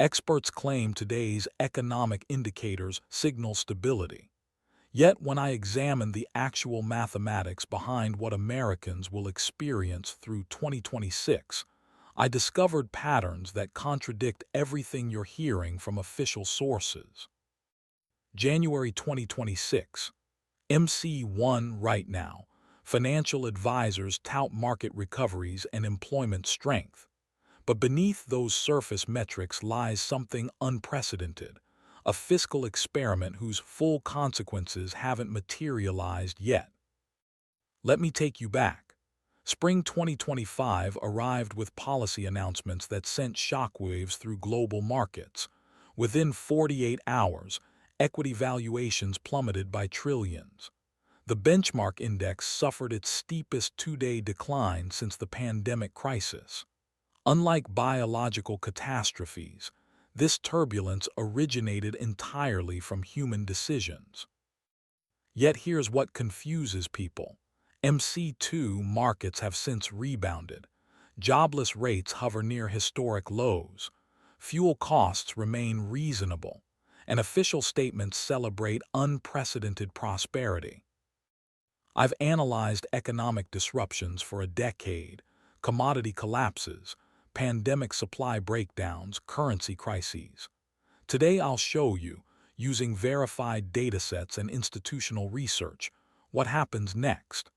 Experts claim today's economic indicators signal stability. Yet when I examine the actual mathematics behind what Americans will experience through 2026, I discovered patterns that contradict everything you're hearing from official sources. January 2026. MC1 right now. Financial advisors tout market recoveries and employment strength. But beneath those surface metrics lies something unprecedented, a fiscal experiment whose full consequences haven't materialized yet. Let me take you back. Spring 2025 arrived with policy announcements that sent shockwaves through global markets. Within 48 hours, equity valuations plummeted by trillions. The benchmark index suffered its steepest two-day decline since the pandemic crisis. Unlike biological catastrophes, this turbulence originated entirely from human decisions. Yet here's what confuses people. MC2 markets have since rebounded. Jobless rates hover near historic lows. Fuel costs remain reasonable, and official statements celebrate unprecedented prosperity. I've analyzed economic disruptions for a decade, commodity collapses, pandemic supply breakdowns, currency crises. Today I'll show you, using verified datasets and institutional research, what happens next.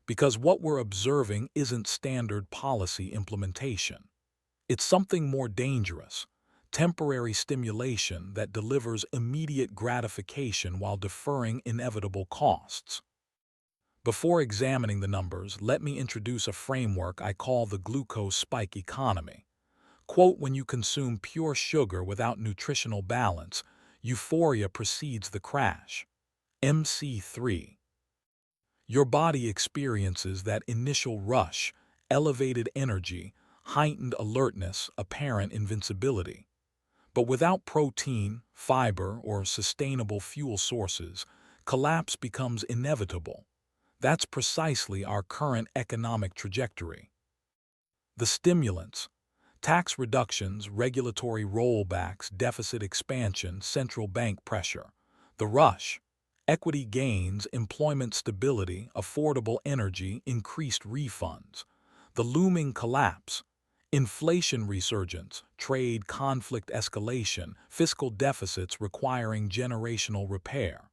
Because what we're observing isn't standard policy implementation. It's something more dangerous, temporary stimulation that delivers immediate gratification while deferring inevitable costs. Before examining the numbers, let me introduce a framework I call the glucose spike economy. Quote, when you consume pure sugar without nutritional balance, euphoria precedes the crash. MC3. Your body experiences that initial rush, elevated energy, heightened alertness, apparent invincibility. But without protein, fiber, or sustainable fuel sources, collapse becomes inevitable. That's precisely our current economic trajectory. The stimulants: tax reductions, regulatory rollbacks, deficit expansion, central bank pressure. The rush: equity gains, employment stability, affordable energy, increased refunds. The looming collapse: inflation resurgence, trade conflict escalation, fiscal deficits requiring generational repair.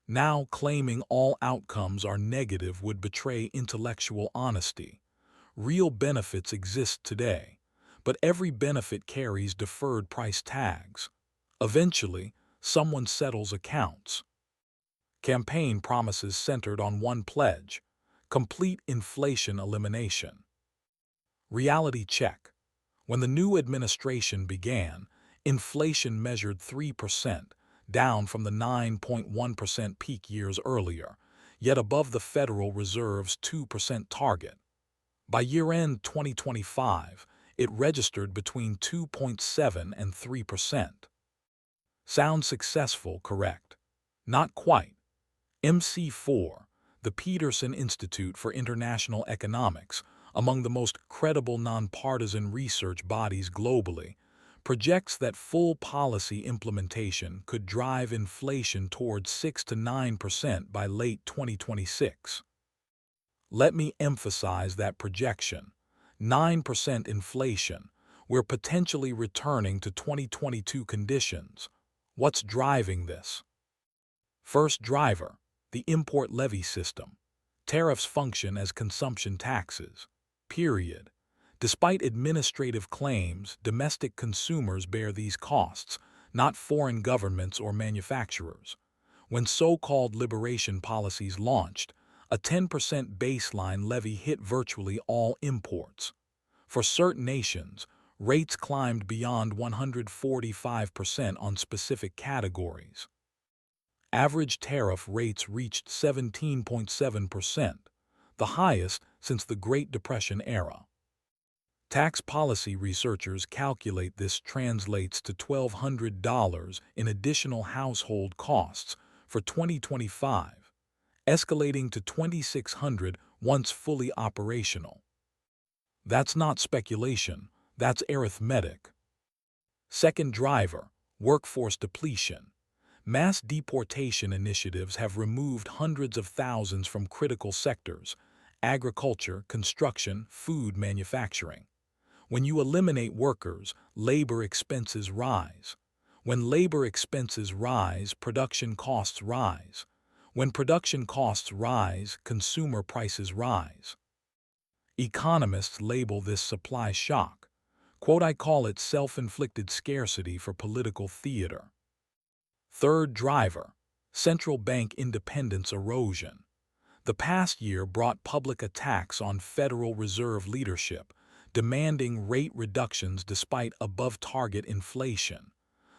Now claiming all outcomes are negative would betray intellectual honesty. Real benefits exist today, but every benefit carries deferred price tags. Eventually, someone settles accounts. Campaign promises centered on one pledge: complete inflation elimination. Reality check. When the new administration began, inflation measured 3%, down from the 9.1% peak years earlier, yet above the Federal Reserve's 2% target. By year-end 2025, it registered between 2.7 and 3%. Sounds successful, correct? Not quite. MC4, the Peterson Institute for International Economics, among the most credible nonpartisan research bodies globally, projects that full policy implementation could drive inflation towards 6 to 9% by late 2026. Let me emphasize that projection. 9% inflation. We're potentially returning to 2022 conditions. What's driving this? First driver, the import levy system. Tariffs function as consumption taxes. Period. Despite administrative claims, domestic consumers bear these costs, not foreign governments or manufacturers. When so-called liberation policies launched, a 10% baseline levy hit virtually all imports. For certain nations, rates climbed beyond 145% on specific categories. Average tariff rates reached 17.7%, the highest since the Great Depression era. Tax policy researchers calculate this translates to $1,200 in additional household costs for 2025, escalating to $2,600 once fully operational. That's not speculation, that's arithmetic. Second driver, workforce depletion. Mass deportation initiatives have removed hundreds of thousands from critical sectors: agriculture, construction, food manufacturing. When you eliminate workers, labor expenses rise. When labor expenses rise, production costs rise. When production costs rise, consumer prices rise. Economists label this supply shock. Quote, "I call it self-inflicted scarcity for political theater." Third driver, central bank independence erosion. The past year brought public attacks on Federal Reserve leadership, demanding rate reductions despite above-target inflation,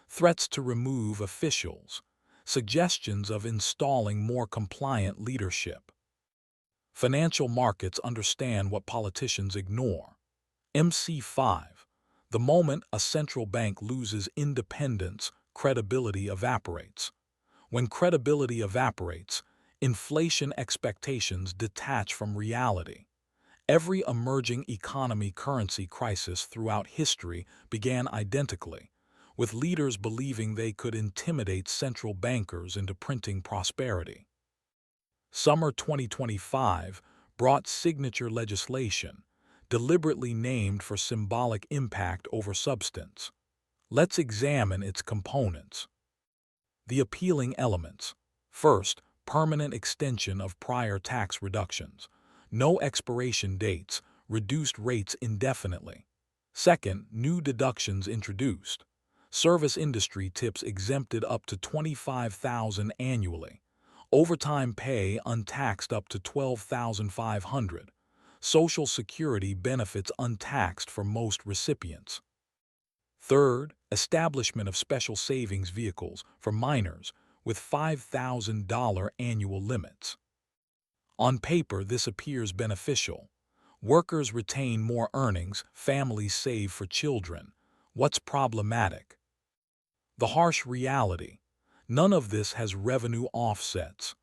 threats to remove officials, suggestions of installing more compliant leadership. Financial markets understand what politicians ignore. MC5. The moment a central bank loses independence, credibility evaporates. When credibility evaporates, inflation expectations detach from reality. Every emerging economy currency crisis throughout history began identically, with leaders believing they could intimidate central bankers into printing prosperity. Summer 2025 brought signature legislation, deliberately named for symbolic impact over substance. Let's examine its components. The appealing elements. First, permanent extension of prior tax reductions. No expiration dates, reduced rates indefinitely. Second, new deductions introduced. Service industry tips exempted up to $25,000 annually. Overtime pay untaxed up to $12,500. Social Security benefits untaxed for most recipients. Third, establishment of special savings vehicles for minors with $5,000 annual limits. On paper, this appears beneficial. Workers retain more earnings, families save for children. What's problematic? The harsh reality. None of this has revenue offsets.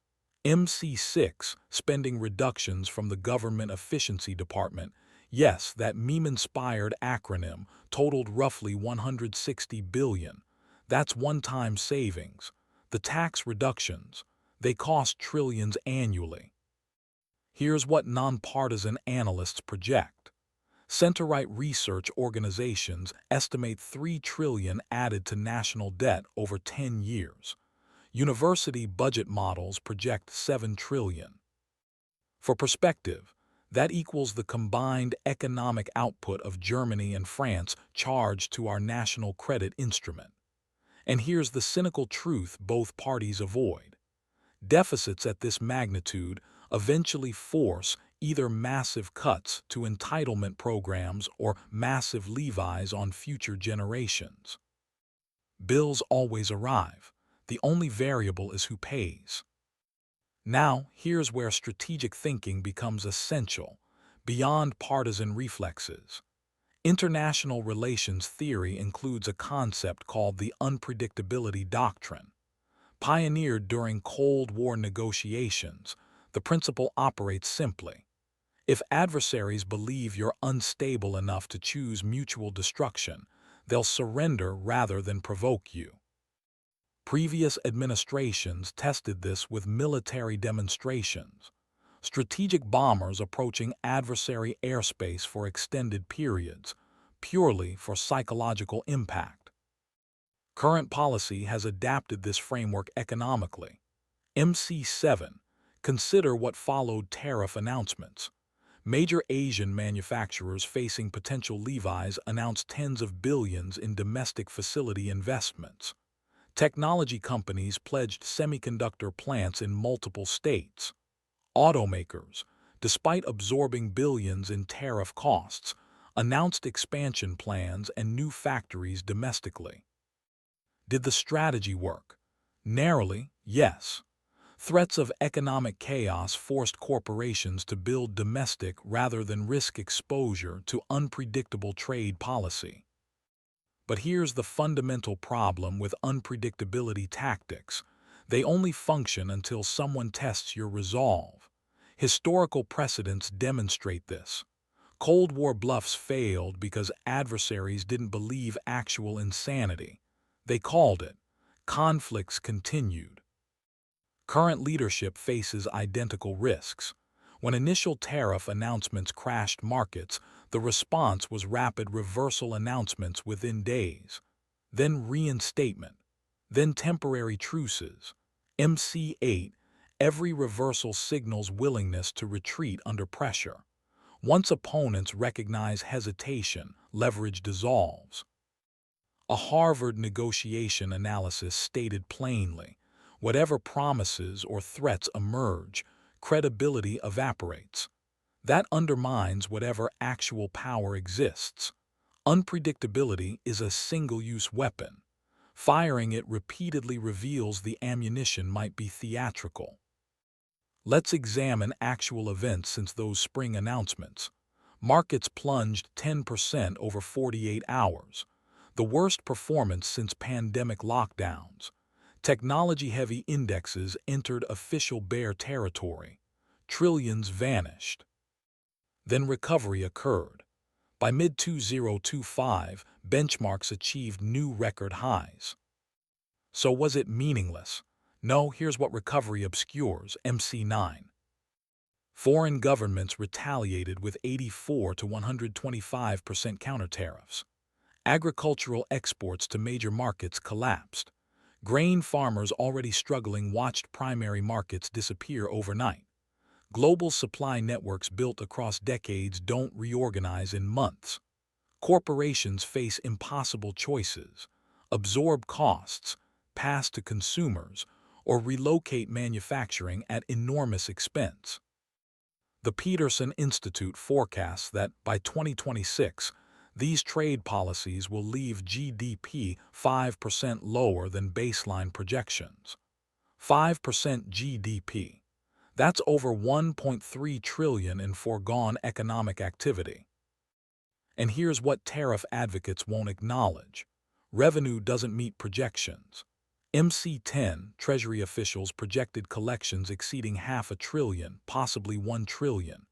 MC6, spending reductions from the Government Efficiency Department. Yes, that meme-inspired acronym totaled roughly $160 billion. That's one-time savings. The tax reductions, they cost trillions annually. Here's what nonpartisan analysts project. Center-right research organizations estimate $3 trillion added to national debt over 10 years. University budget models project $7 trillion. For perspective, that equals the combined economic output of Germany and France charged to our national credit instrument. And here's the cynical truth both parties avoid. Deficits at this magnitude eventually force either massive cuts to entitlement programs or massive levies on future generations. Bills always arrive. The only variable is who pays. Now, here's where strategic thinking becomes essential, beyond partisan reflexes. International relations theory includes a concept called the unpredictability doctrine. Pioneered during Cold War negotiations, the principle operates simply. If adversaries believe you're unstable enough to choose mutual destruction, they'll surrender rather than provoke you. Previous administrations tested this with military demonstrations. Strategic bombers approaching adversary airspace for extended periods, purely for psychological impact. Current policy has adapted this framework economically. MC7. Consider what followed tariff announcements. Major Asian manufacturers facing potential levies announced tens of billions in domestic facility investments. Technology companies pledged semiconductor plants in multiple states. Automakers, despite absorbing billions in tariff costs, announced expansion plans and new factories domestically. Did the strategy work? Narrowly, yes. Threats of economic chaos forced corporations to build domestic rather than risk exposure to unpredictable trade policy. But here's the fundamental problem with unpredictability tactics. They only function until someone tests your resolve. Historical precedents demonstrate this. Cold War bluffs failed because adversaries didn't believe actual insanity. They called it. Conflicts continued. Current leadership faces identical risks. When initial tariff announcements crashed markets, the response was rapid reversal announcements within days, then reinstatement, then temporary truces. MC8, every reversal signals willingness to retreat under pressure. Once opponents recognize hesitation, leverage dissolves. A Harvard negotiation analysis stated plainly, whatever promises or threats emerge, credibility evaporates. That undermines whatever actual power exists. Unpredictability is a single-use weapon. Firing it repeatedly reveals the ammunition might be theatrical. Let's examine actual events since those spring announcements. Markets plunged 10% over 48 hours, the worst performance since pandemic lockdowns. Technology-heavy indexes entered official bear territory. Trillions vanished. Then recovery occurred. By mid-2025, benchmarks achieved new record highs. So was it meaningless? No, here's what recovery obscures, MC9. Foreign governments retaliated with 84 to 125% counter tariffs. Agricultural exports to major markets collapsed. Grain farmers already struggling watched primary markets disappear overnight. Global supply networks built across decades don't reorganize in months. Corporations face impossible choices: absorb costs, pass to consumers, or relocate manufacturing at enormous expense. The Peterson Institute forecasts that by 2026, these trade policies will leave GDP 5% lower than baseline projections. 5% GDP. That's over $1.3 trillion in foregone economic activity. And here's what tariff advocates won't acknowledge. Revenue doesn't meet projections. MC10 Treasury officials projected collections exceeding $500 billion, possibly $1 trillion.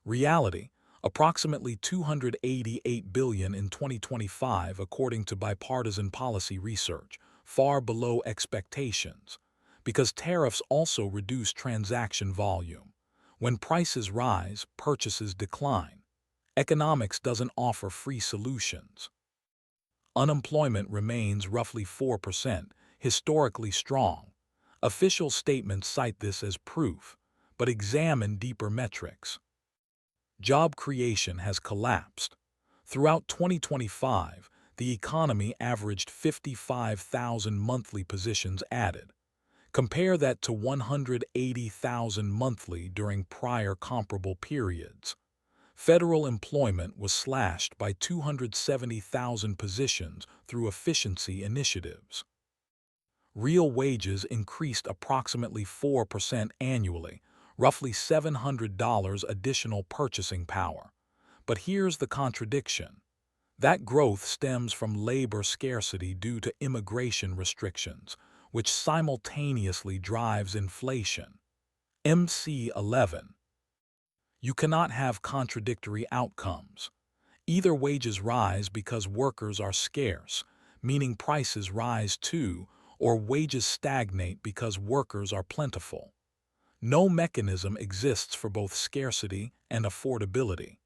Reality, approximately $288 billion in 2025 according to bipartisan policy research, far below expectations. Because tariffs also reduce transaction volume. When prices rise, purchases decline. Economics doesn't offer free solutions. Unemployment remains roughly 4%, historically strong. Official statements cite this as proof, but examine deeper metrics. Job creation has collapsed. Throughout 2025, the economy averaged 55,000 monthly positions added. Compare that to 180,000 monthly during prior comparable periods. Federal employment was slashed by 270,000 positions through efficiency initiatives. Real wages increased approximately 4% annually, roughly $700 additional purchasing power. But here's the contradiction. That growth stems from labor scarcity due to immigration restrictions, which simultaneously drives inflation. MC11. You cannot have contradictory outcomes. Either wages rise because workers are scarce, meaning prices rise too, or wages stagnate because workers are plentiful. No mechanism exists for both scarcity and affordability.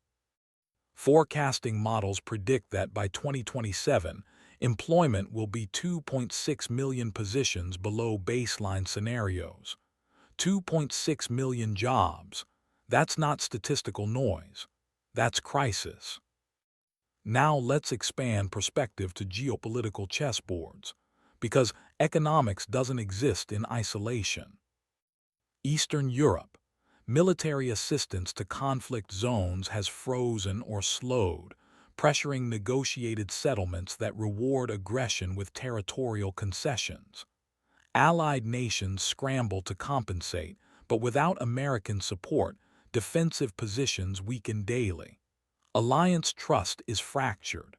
Forecasting models predict that by 2027, employment will be 2.6 million positions below baseline scenarios. 2.6 million jobs. That's not statistical noise. That's crisis. Now let's expand perspective to geopolitical chessboards, because economics doesn't exist in isolation. Eastern Europe. Military assistance to conflict zones has frozen or slowed, pressuring negotiated settlements that reward aggression with territorial concessions. Allied nations scramble to compensate, but without American support, defensive positions weaken daily. Alliance trust is fractured.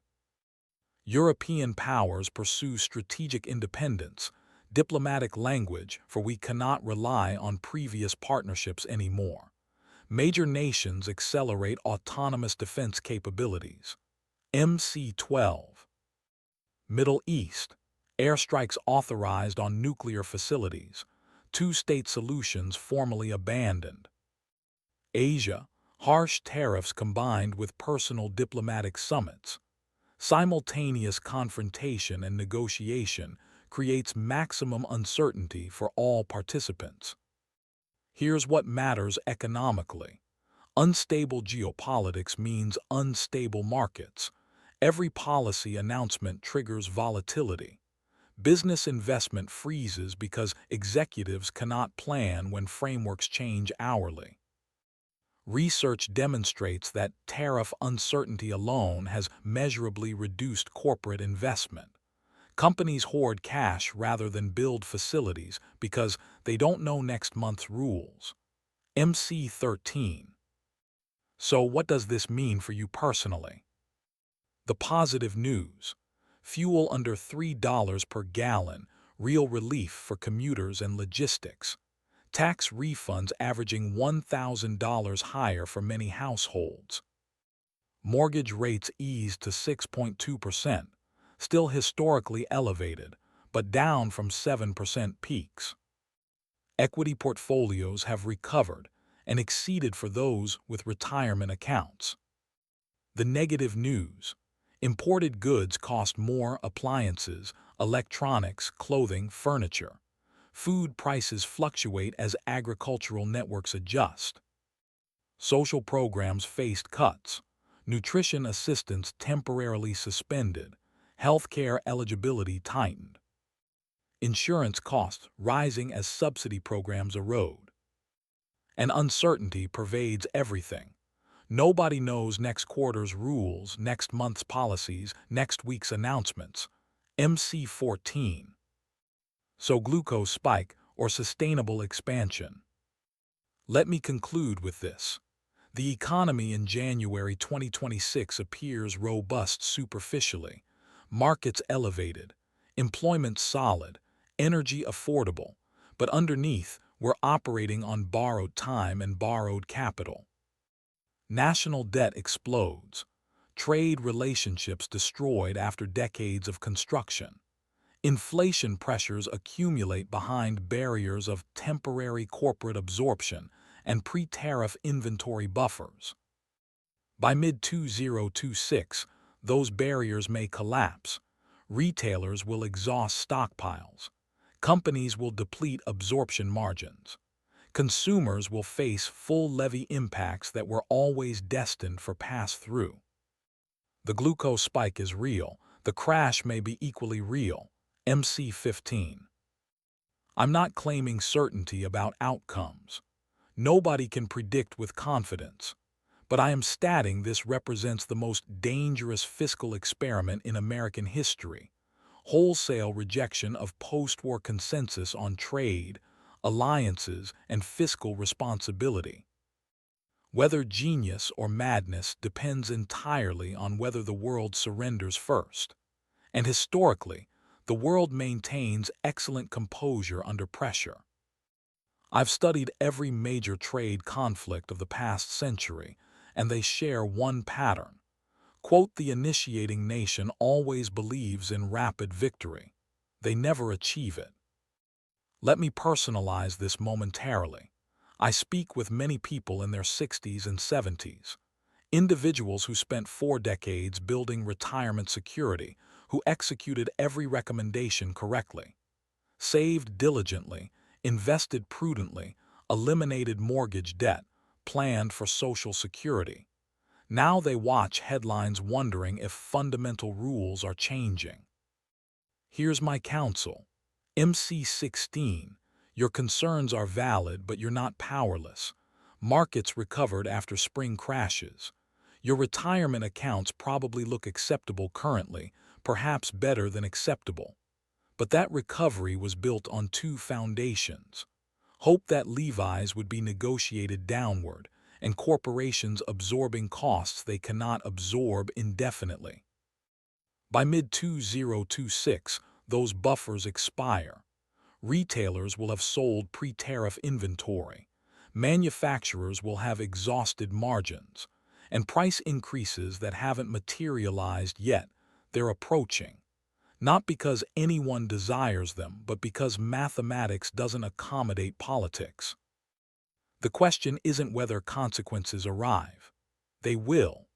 European powers pursue strategic independence, diplomatic language, for we cannot rely on previous partnerships anymore. Major nations accelerate autonomous defense capabilities. MC-12. Middle East. Airstrikes authorized on nuclear facilities. Two-state solutions formally abandoned. Asia. Harsh tariffs combined with personal diplomatic summits. Simultaneous confrontation and negotiation creates maximum uncertainty for all participants. Here's what matters economically. Unstable geopolitics means unstable markets. Every policy announcement triggers volatility. Business investment freezes because executives cannot plan when frameworks change hourly. Research demonstrates that tariff uncertainty alone has measurably reduced corporate investment. Companies hoard cash rather than build facilities because they don't know next month's rules. MC-13. So what does this mean for you personally? The positive news. Fuel under $3 per gallon, real relief for commuters and logistics. Tax refunds averaging $1,000 higher for many households. Mortgage rates eased to 6.2%, still historically elevated, but down from 7% peaks. Equity portfolios have recovered and exceeded for those with retirement accounts. The negative news. Imported goods cost more: appliances, electronics, clothing, furniture. Food prices fluctuate as agricultural networks adjust. Social programs faced cuts. Nutrition assistance temporarily suspended. Healthcare eligibility tightened. Insurance costs rising as subsidy programs erode. And uncertainty pervades everything. Nobody knows next quarter's rules, next month's policies, next week's announcements. MC-14. So glucose spike or sustainable expansion. Let me conclude with this. The economy in January 2026 appears robust superficially. Markets elevated, employment solid, energy affordable, but underneath, we're operating on borrowed time and borrowed capital. National debt explodes. Trade relationships destroyed after decades of construction. Inflation pressures accumulate behind barriers of temporary corporate absorption and pre-tariff inventory buffers. By mid-2026, those barriers may collapse. Retailers will exhaust stockpiles. Companies will deplete absorption margins. Consumers will face full levy impacts that were always destined for pass-through. The glucose spike is real. The crash may be equally real. MC-15. I'm not claiming certainty about outcomes. Nobody can predict with confidence. But I am stating this represents the most dangerous fiscal experiment in American history. Wholesale rejection of post-war consensus on trade, alliances, and fiscal responsibility. Whether genius or madness depends entirely on whether the world surrenders first. And historically, the world maintains excellent composure under pressure. I've studied every major trade conflict of the past century, and they share one pattern. Quote, the initiating nation always believes in rapid victory. They never achieve it. Let me personalize this momentarily. I speak with many people in their 60s and 70s. Individuals who spent 4 decades building retirement security, who executed every recommendation correctly, saved diligently, invested prudently, eliminated mortgage debt, planned for Social Security. Now they watch headlines wondering if fundamental rules are changing. Here's my counsel. MC-16. Your concerns are valid, but you're not powerless. Markets recovered after spring crashes. Your retirement accounts probably look acceptable currently, perhaps better than acceptable. But that recovery was built on 2 foundations. Hope that levies would be negotiated downward, and corporations absorbing costs they cannot absorb indefinitely. By mid-2026, those buffers expire. Retailers will have sold pre-tariff inventory. manufacturers will have exhausted margins, and price increases that haven't materialized yet, they're approaching. Not because anyone desires them, but because mathematics doesn't accommodate politics. The question isn't whether consequences arrive. They will.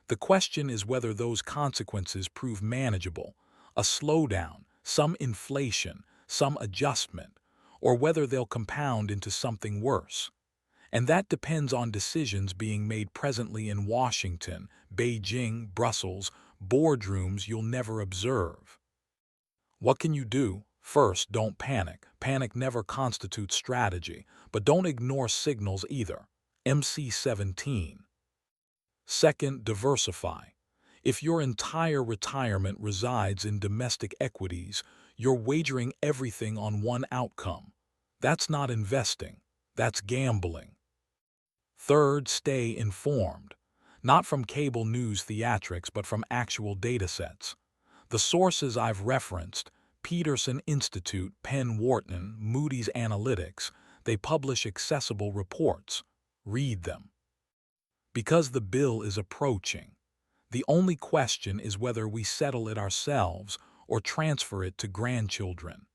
The question is whether those consequences prove manageable, a slowdown, some inflation, some adjustment, or whether they'll compound into something worse. And that depends on decisions being made presently in Washington, Beijing, Brussels, boardrooms you'll never observe. What can you do? First, don't panic. Panic never constitutes strategy, but don't ignore signals either. MC17. Second, diversify. If your entire retirement resides in domestic equities, you're wagering everything on one outcome. That's not investing. That's gambling. Third, stay informed. Not from cable news theatrics, but from actual datasets. The sources I've referenced, Peterson Institute, Penn, Wharton, Moody's Analytics, they publish accessible reports. Read them. Because the bill is approaching, the only question is whether we settle it ourselves or transfer it to grandchildren.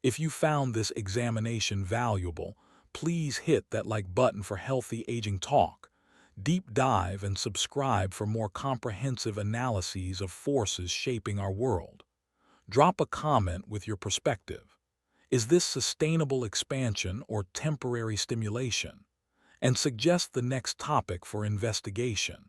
If you found this examination valuable, please hit that like button for healthy aging talk. Deep dive and subscribe for more comprehensive analyses of forces shaping our world. Drop a comment with your perspective. Is this sustainable expansion or temporary stimulation? And suggest the next topic for investigation.